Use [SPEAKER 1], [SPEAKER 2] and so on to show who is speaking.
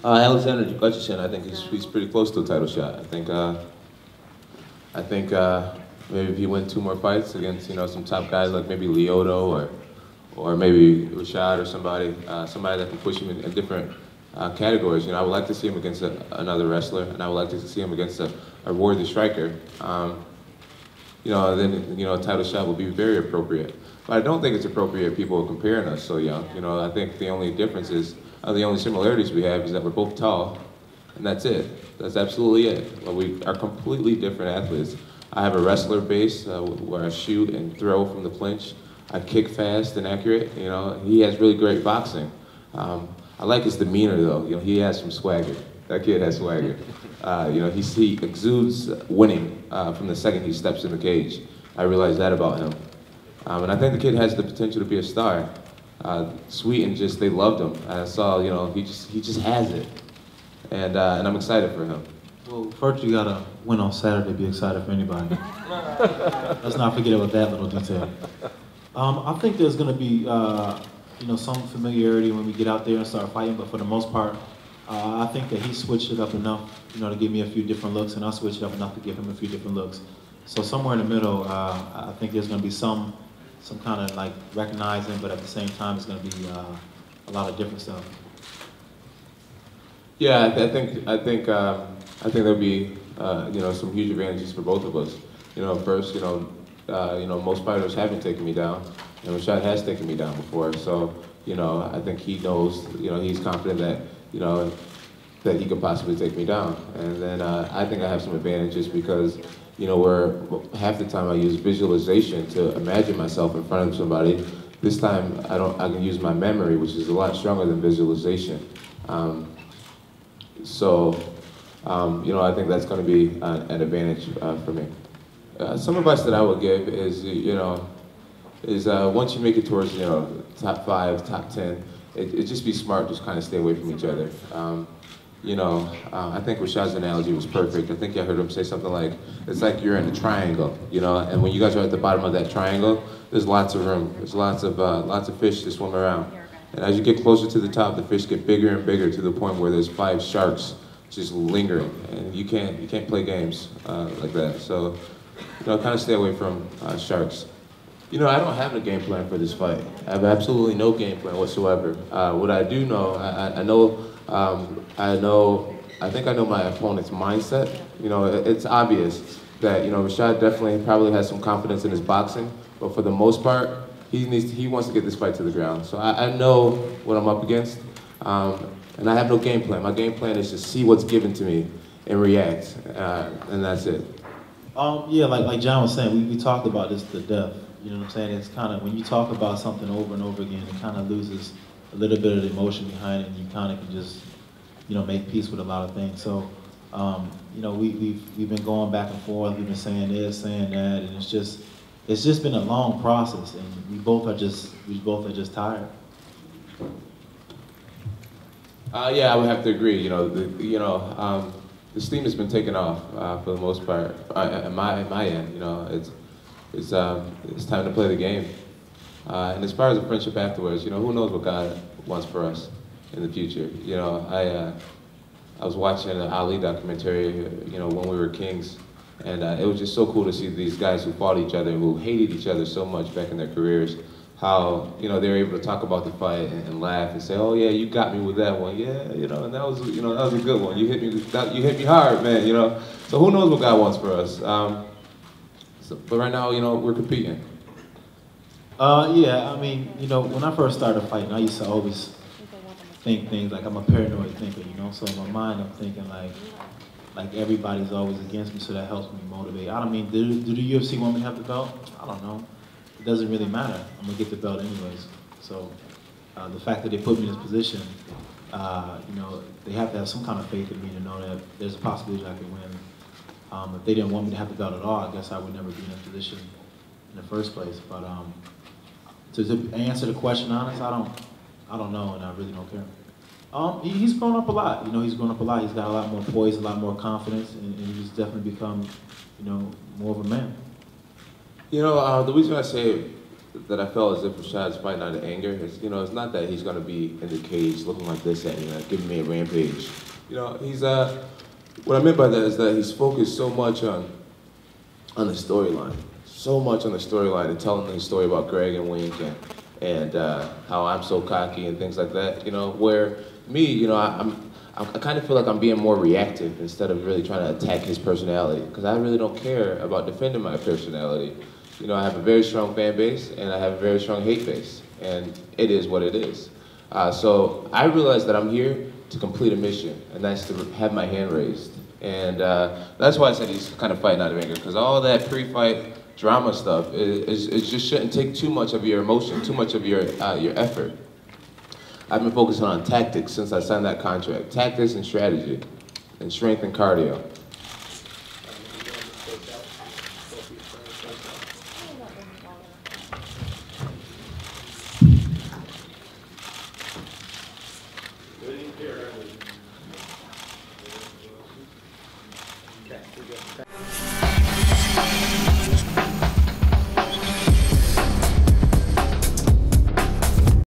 [SPEAKER 1] Alexander Gustafsson, I think he's pretty close to a title shot. I think maybe if he wins 2 more fights against some top guys like maybe Lyoto or maybe Rashad or somebody that can push him in different categories. I would like to see him against another wrestler, and I would like to see him against a worthy striker. Then a title shot would be very appropriate. But I don't think it's appropriate people comparing us so young. I think the only difference is, the only similarities we have is that we're both tall, and that's it. That's absolutely it. But we are completely different athletes. I have a wrestler base where I shoot and throw from the clinch. I kick fast and accurate. He has really great boxing. I like his demeanor though. He has some swagger. That kid has swagger. He exudes winning from the second he steps in the cage. I realize that about him. And I think the kid has the potential to be a star. Sweden they loved him. I saw, he just has it. And I'm excited for him.
[SPEAKER 2] Well, first you gotta win on Saturday to be excited for anybody. Let's not forget about that little detail. I think there's gonna be, some familiarity when we get out there and start fighting, but for the most part, I think that he switched it up enough, to give me a few different looks, and I switched it up enough to give him a few different looks. So somewhere in the middle, I think there's gonna be some kind of like recognizing, but at the same time, it's gonna be a lot of different stuff.
[SPEAKER 1] Yeah, I think there'll be some huge advantages for both of us. First, most fighters haven't taken me down, and Rashad has taken me down before. So, I think he knows, he's confident that, that he could possibly take me down. And then I think I have some advantages because, where half the time I use visualization to imagine myself in front of somebody. This time I can use my memory, which is a lot stronger than visualization. I think that's going to be an advantage for me. Some advice that I would give is, once you make it towards, top 5, top 10, it just be smart, just kind of stay away from each other. I think Rashad's analogy was perfect. I think I heard him say something like, it's like you're in a triangle, and when you guys are at the bottom of that triangle, there's lots of room. There's lots of fish to swim around. And as you get closer to the top, the fish get bigger and bigger to the point where there's 5 sharks just lingering, and you can't play games like that. So, kind of stay away from sharks. I don't have a game plan for this fight. I have absolutely no game plan whatsoever. What I do know, I think I know my opponent's mindset. It's obvious that, Rashad definitely probably has some confidence in his boxing, but for the most part, he wants to get this fight to the ground. So I know what I'm up against, and I have no game plan. My game plan is to see what's given to me and react, and that's it.
[SPEAKER 2] Yeah, like John was saying, we talked about this to death. You know what I'm saying? It's kind of, when you talk about something over and over again, it kind of loses a little bit of the emotion behind it, and you kind of can just, make peace with a lot of things. So, we've been going back and forth. We've been saying this, saying that, and it's just been a long process, and we both are just tired.
[SPEAKER 1] Yeah, I would have to agree. The steam has been taken off for the most part. At my end, it's time to play the game. And as far as the friendship afterwards, who knows what God wants for us in the future. I was watching an Ali documentary, when we were kings, and it was just so cool to see these guys who fought each other, who hated each other so much back in their careers, how, they were able to talk about the fight and laugh and say, oh yeah, you got me with that one, yeah, and that was a good one. You hit me hard, man, So who knows what God wants for us? But right now, we're competing.
[SPEAKER 2] Yeah, I mean, when I first started fighting, I used to always think things like I'm a paranoid thinker, So in my mind, I'm thinking like everybody's always against me, so that helps me motivate. I don't mean, do the UFC want me to have the belt? I don't know. It doesn't really matter. I'm gonna get the belt anyways. So the fact that they put me in this position, they have to have some kind of faith in me to know that there's a possibility I can win. If they didn't want me to have the belt at all, I guess I would never be in this position in the first place. But to answer the question honest, I don't know, and I really don't care. He's grown up a lot. He's grown up a lot. He's got a lot more poise, a lot more confidence, and he's definitely become, more of a man.
[SPEAKER 1] The reason I say that I felt as if Rashad's fighting out of anger is, you know, it's not that he's going to be in the cage looking like this at me, like giving me a rampage. You know, he's, what I meant by that is that he's focused so much on the storyline. So much on the storyline and telling the story about Greg and Wink and how I'm so cocky and things like that, you know, where me, you know, I kind of feel like I'm being more reactive instead of really trying to attack his personality, because I really don't care about defending my personality. You know, I have a very strong fan base and I have a very strong hate base, and it is what it is. So I realized that I'm here to complete a mission, and that's to have my hand raised. And that's why I said he's kind of fighting out of anger, because all that pre-fight drama stuff is just shouldn't take too much of your emotion, too much of your effort. I've been focusing on tactics since I signed that contract. Tactics and strategy, and strength and cardio.
[SPEAKER 3] Okay.